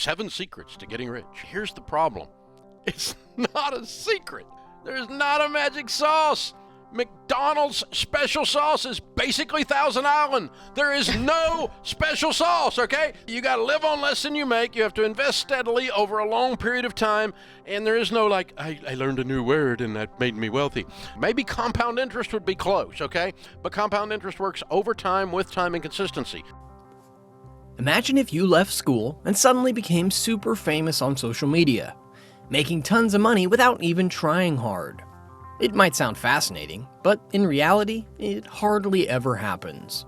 7 secrets to getting rich. Here's the problem. It's not a secret. There's not a magic sauce. McDonald's special sauce is basically Thousand Island. There is no special sauce, okay? You got to live on less than you make. You have to invest steadily over a long period of time. And there is no like, I learned a new word and that made me wealthy. Maybe compound interest would be close, okay? But compound interest works over time, with time, and consistency. Imagine if you left school and suddenly became super famous on social media, making tons of money without even trying hard. It might sound fascinating, but in reality, it hardly ever happens.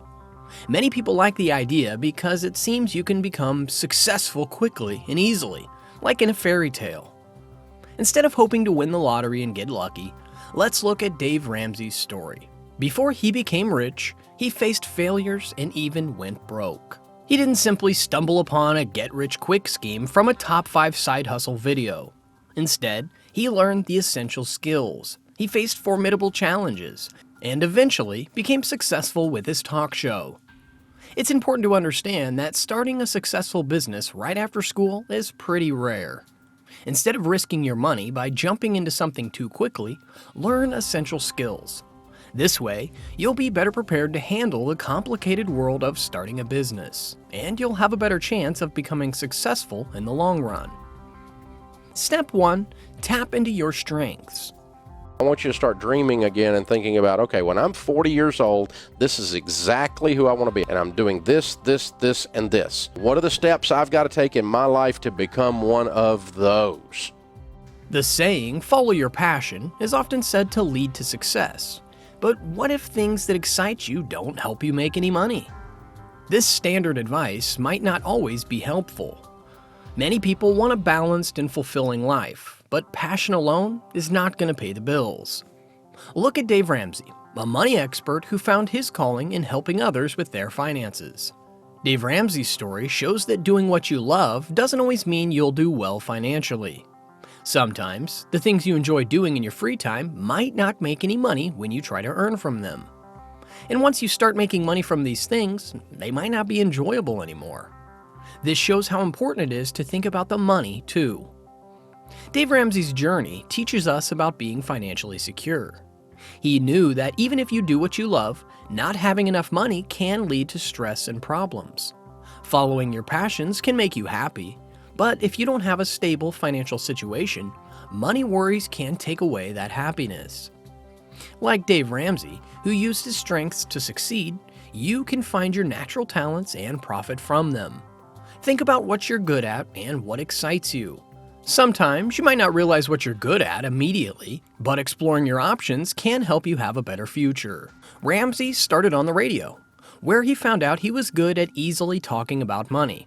Many people like the idea because it seems you can become successful quickly and easily, like in a fairy tale. Instead of hoping to win the lottery and get lucky, let's look at Dave Ramsey's story. Before he became rich, he faced failures and even went broke. He didn't simply stumble upon a get-rich-quick scheme from a top 5 side hustle video. Instead, he learned the essential skills. He faced formidable challenges, and eventually became successful with his talk show. It's important to understand that starting a successful business right after school is pretty rare. Instead of risking your money by jumping into something too quickly, learn essential skills. This way, you'll be better prepared to handle the complicated world of starting a business, and you'll have a better chance of becoming successful in the long run. Step 1. Tap into your strengths. I want you to start dreaming again and thinking about, okay, when I'm 40 years old, this is exactly who I want to be. And I'm doing this, this, and this. What are the steps I've got to take in my life to become one of those? The saying, follow your passion, is often said to lead to success. But what if things that excite you don't help you make any money? This standard advice might not always be helpful. Many people want a balanced and fulfilling life, but passion alone is not going to pay the bills. Look at Dave Ramsey, a money expert who found his calling in helping others with their finances. Dave Ramsey's story shows that doing what you love doesn't always mean you'll do well financially. Sometimes, the things you enjoy doing in your free time might not make any money when you try to earn from them. And once you start making money from these things, they might not be enjoyable anymore. This shows how important it is to think about the money, too. Dave Ramsey's journey teaches us about being financially secure. He knew that even if you do what you love, not having enough money can lead to stress and problems. Following your passions can make you happy, but if you don't have a stable financial situation, money worries can take away that happiness. Like Dave Ramsey, who used his strengths to succeed, you can find your natural talents and profit from them. Think about what you're good at and what excites you. Sometimes you might not realize what you're good at immediately, but exploring your options can help you have a better future. Ramsey started on the radio, where he found out he was good at easily talking about money.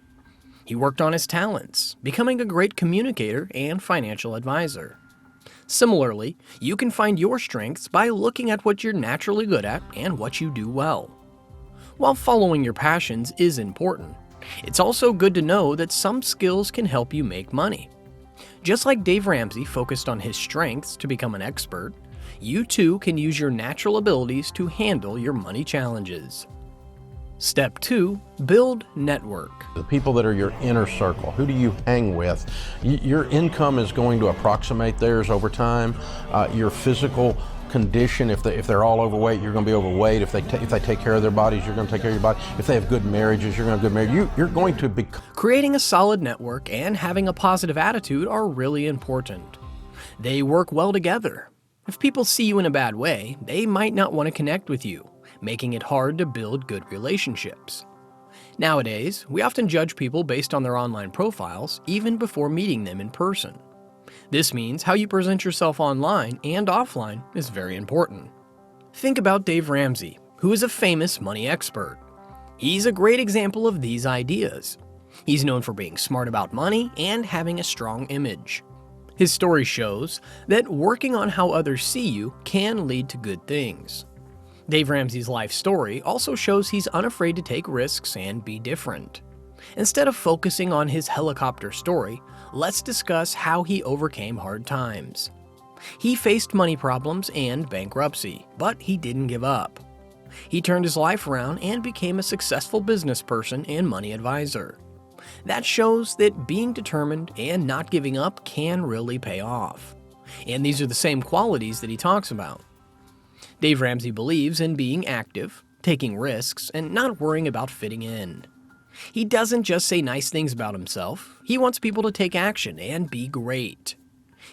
He worked on his talents, becoming a great communicator and financial advisor. Similarly, you can find your strengths by looking at what you're naturally good at and what you do well. While following your passions is important, it's also good to know that some skills can help you make money. Just like Dave Ramsey focused on his strengths to become an expert, you too can use your natural abilities to handle your money challenges. Step 2. Build network. The people that are your inner circle, who do you hang with? Your income is going to approximate theirs over time. Your physical condition, if they're all overweight, you're going to be overweight. If they take care of their bodies, you're going to take care of your body. If they have good marriages, you're going to have good marriage. You're going to be... Creating a solid network and having a positive attitude are really important. They work well together. If people see you in a bad way, they might not want to connect with you, making it hard to build good relationships. Nowadays, we often judge people based on their online profiles even before meeting them in person. This means how you present yourself online and offline is very important. Think about Dave Ramsey, who is a famous money expert. He's a great example of these ideas. He's known for being smart about money and having a strong image. His story shows that working on how others see you can lead to good things. Dave Ramsey's life story also shows he's unafraid to take risks and be different. Instead of focusing on his helicopter story, let's discuss how he overcame hard times. He faced money problems and bankruptcy, but he didn't give up. He turned his life around and became a successful business person and money advisor. That shows that being determined and not giving up can really pay off. And these are the same qualities that he talks about. Dave Ramsey believes in being active, taking risks, and not worrying about fitting in. He doesn't just say nice things about himself, he wants people to take action and be great.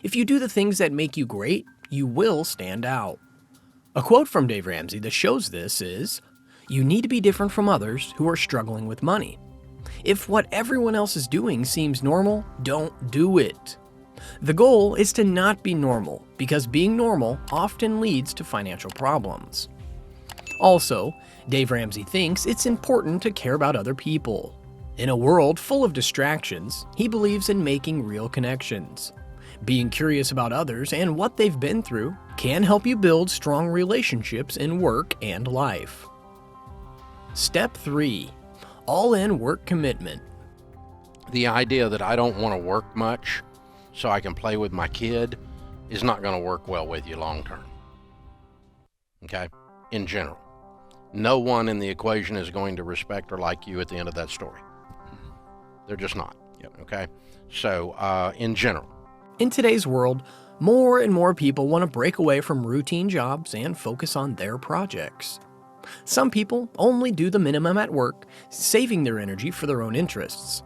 If you do the things that make you great, you will stand out. A quote from Dave Ramsey that shows this is, "You need to be different from others who are struggling with money. If what everyone else is doing seems normal, don't do it." The goal is to not be normal, because being normal often leads to financial problems. Also, Dave Ramsey thinks it's important to care about other people. In a world full of distractions, he believes in making real connections. Being curious about others and what they've been through can help you build strong relationships in work and life. Step 3. All-in work commitment. The idea that I don't want to work much so I can play with my kid is not going to work well with you long term. Okay? In general. No one in the equation is going to respect or like you at the end of that story. They're just not. Okay? So, in general. In today's world, more and more people want to break away from routine jobs and focus on their projects. Some people only do the minimum at work, saving their energy for their own interests.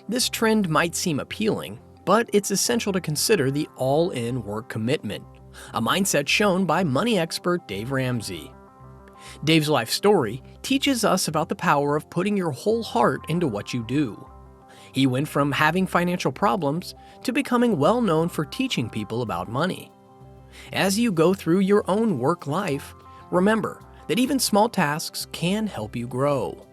This trend might seem appealing, but it's essential to consider the all-in work commitment, a mindset shown by money expert Dave Ramsey. Dave's life story teaches us about the power of putting your whole heart into what you do. He went from having financial problems to becoming well known for teaching people about money. As you go through your own work life, remember that even small tasks can help you grow.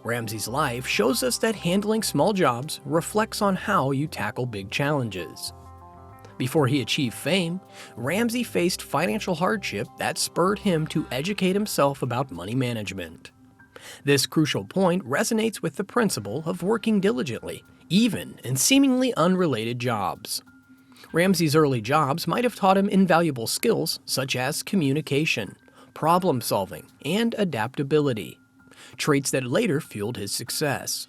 Ramsey's life shows us that handling small jobs reflects on how you tackle big challenges. Before he achieved fame, Ramsey faced financial hardship that spurred him to educate himself about money management. This crucial point resonates with the principle of working diligently, even in seemingly unrelated jobs. Ramsey's early jobs might have taught him invaluable skills such as communication, problem solving, and adaptability, traits that later fueled his success.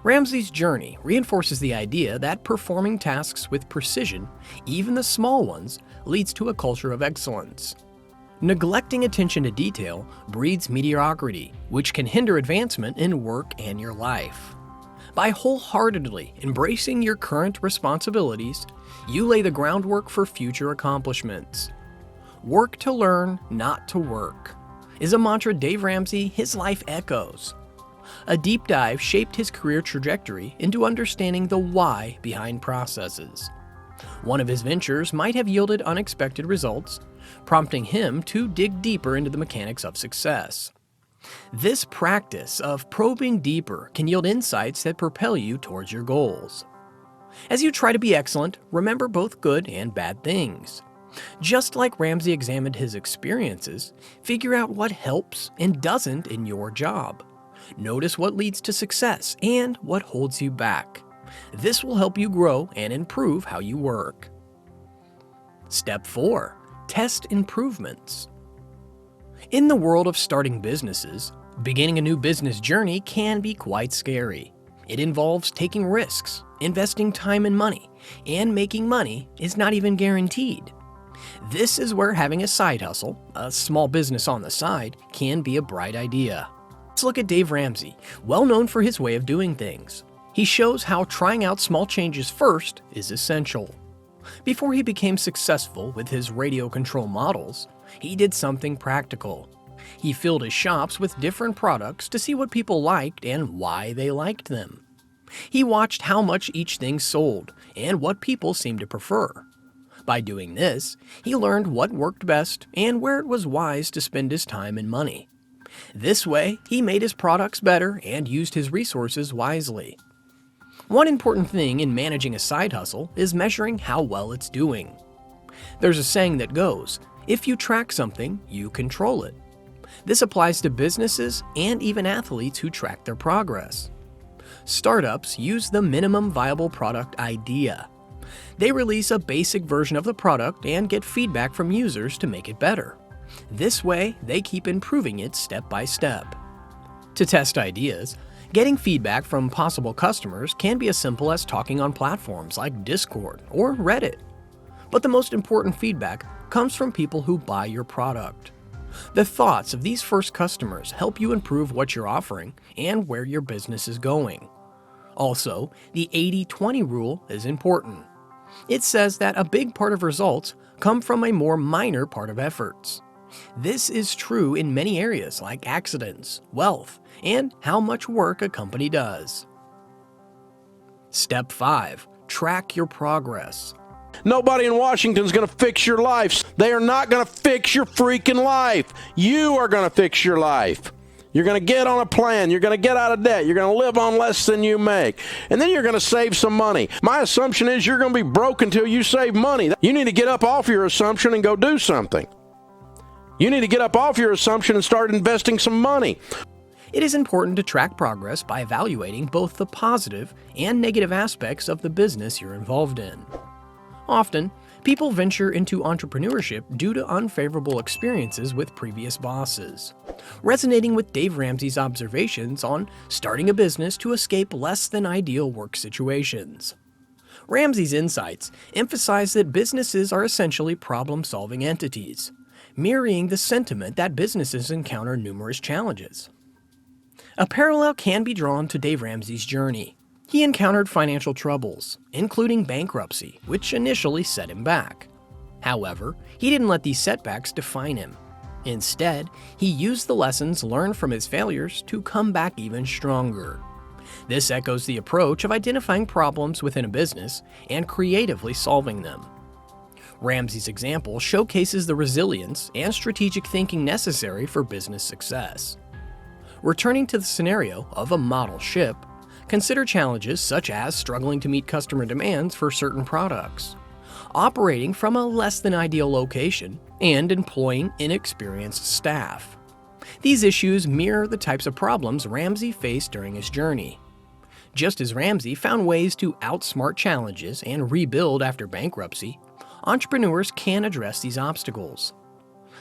Ramsey's journey reinforces the idea that performing tasks with precision, even the small ones, leads to a culture of excellence. Neglecting attention to detail breeds mediocrity, which can hinder advancement in work and your life. By wholeheartedly embracing your current responsibilities, you lay the groundwork for future accomplishments. Work to learn, not to work, is a mantra Dave Ramsey, his life echoes. A deep dive shaped his career trajectory into understanding the why behind processes. One of his ventures might have yielded unexpected results, prompting him to dig deeper into the mechanics of success. This practice of probing deeper can yield insights that propel you towards your goals. As you try to be excellent, remember both good and bad things. Just like Ramsey examined his experiences, figure out what helps and doesn't in your job. Notice what leads to success and what holds you back. This will help you grow and improve how you work. Step 4. Test improvements. In the world of starting businesses, beginning a new business journey can be quite scary. It involves taking risks, investing time and money, and making money is not even guaranteed. This is where having a side hustle, a small business on the side, can be a bright idea. Let's look at Dave Ramsey, well known for his way of doing things. He shows how trying out small changes first is essential. Before he became successful with his radio control models, he did something practical. He filled his shops with different products to see what people liked and why they liked them. He watched how much each thing sold and what people seemed to prefer. By doing this, he learned what worked best and where it was wise to spend his time and money. This way, he made his products better and used his resources wisely. One important thing in managing a side hustle is measuring how well it's doing. There's a saying that goes, if you track something, you control it. This applies to businesses and even athletes who track their progress. Startups use the minimum viable product idea. They release a basic version of the product and get feedback from users to make it better. This way, they keep improving it step by step. To test ideas, Getting feedback from possible customers can be as simple as talking on platforms like Discord or Reddit. But the most important feedback comes from people who buy your product. The thoughts of these first customers help you improve what you're offering and where your business is going. Also, the 80-20 rule is important. It says that a big part of results come from a more minor part of efforts. This is true in many areas like accidents, wealth, and how much work a company does. Step 5. Track your progress. Nobody in Washington's going to fix your life. They are not going to fix your freaking life. You are going to fix your life. You're going to get on a plan. You're going to get out of debt. You're going to live on less than you make. And then you're going to save some money. My assumption is you're going to be broke until you save money. You need to get up off your assumption and go do something. You need to get up off your assumption and start investing some money. It is important to track progress by evaluating both the positive and negative aspects of the business you're involved in. Often, people venture into entrepreneurship due to unfavorable experiences with previous bosses, resonating with Dave Ramsey's observations on starting a business to escape less than ideal work situations. Ramsey's insights emphasize that businesses are essentially problem-solving entities, mirroring the sentiment that businesses encounter numerous challenges. A parallel can be drawn to Dave Ramsey's journey. He encountered financial troubles, including bankruptcy, which initially set him back. However, he didn't let these setbacks define him. Instead, he used the lessons learned from his failures to come back even stronger. This echoes the approach of identifying problems within a business and creatively solving them. Ramsey's example showcases the resilience and strategic thinking necessary for business success. Returning to the scenario of a model ship, consider challenges such as struggling to meet customer demands for certain products, operating from a less than ideal location, and employing inexperienced staff. These issues mirror the types of problems Ramsey faced during his journey. Just as Ramsey found ways to outsmart challenges and rebuild after bankruptcy, entrepreneurs can address these obstacles.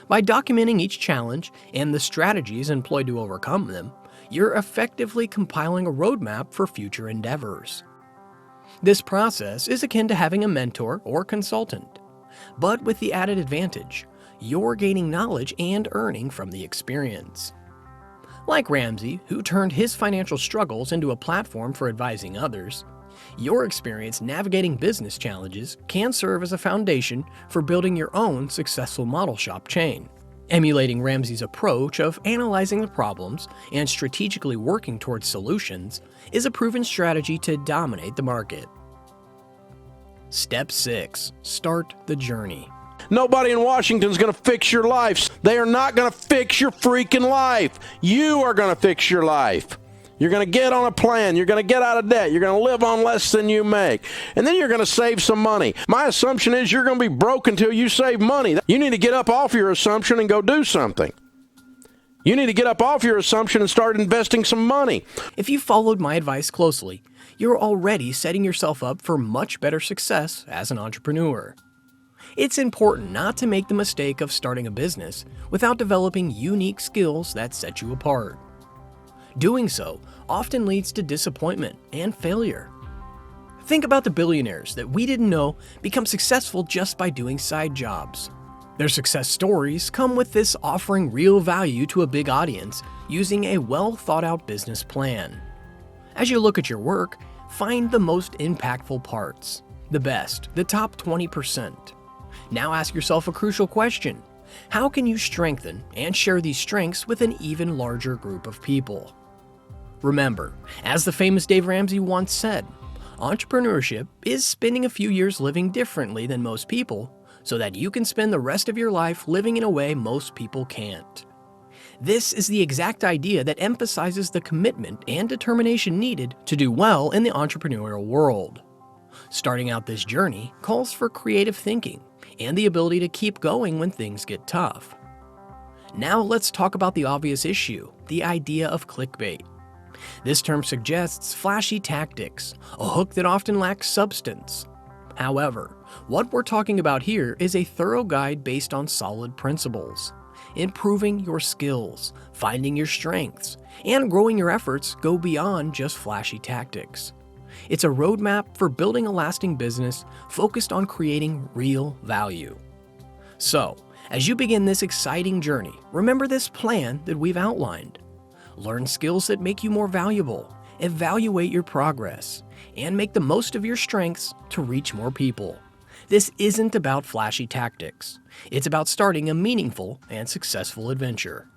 By documenting each challenge and the strategies employed to overcome them, you're effectively compiling a roadmap for future endeavors. This process is akin to having a mentor or consultant, but with the added advantage, you're gaining knowledge and earning from the experience. Like Ramsey, who turned his financial struggles into a platform for advising others, your experience navigating business challenges can serve as a foundation for building your own successful model shop chain. Emulating Ramsey's approach of analyzing the problems and strategically working towards solutions is a proven strategy to dominate the market. Step 6. Start the journey. Nobody in Washington's going to fix your life. They are not going to fix your freaking life. You are going to fix your life. You're going to get on a plan. You're going to get out of debt. You're going to live on less than you make. And then you're going to save some money. My assumption is you're going to be broke until you save money. You need to get up off your assumption and go do something. You need to get up off your assumption and start investing some money. If you followed my advice closely, you're already setting yourself up for much better success as an entrepreneur. It's important not to make the mistake of starting a business without developing unique skills that set you apart. Doing so often leads to disappointment and failure. Think about the billionaires that we didn't know become successful just by doing side jobs. Their success stories come with this offering real value to a big audience using a well-thought-out business plan. As you look at your work, find the most impactful parts, the best, the top 20%. Now ask yourself a crucial question. How can you strengthen and share these strengths with an even larger group of people? Remember, as the famous Dave Ramsey once said, entrepreneurship is spending a few years living differently than most people so that you can spend the rest of your life living in a way most people can't. This is the exact idea that emphasizes the commitment and determination needed to do well in the entrepreneurial world. Starting out this journey calls for creative thinking and the ability to keep going when things get tough. Now let's talk about the obvious issue, the idea of clickbait. This term suggests flashy tactics, a hook that often lacks substance. However, what we're talking about here is a thorough guide based on solid principles. Improving your skills, finding your strengths, and growing your efforts go beyond just flashy tactics. It's a roadmap for building a lasting business focused on creating real value. So, as you begin this exciting journey, remember this plan that we've outlined. Learn skills that make you more valuable, evaluate your progress, and make the most of your strengths to reach more people. This isn't about flashy tactics. It's about starting a meaningful and successful adventure.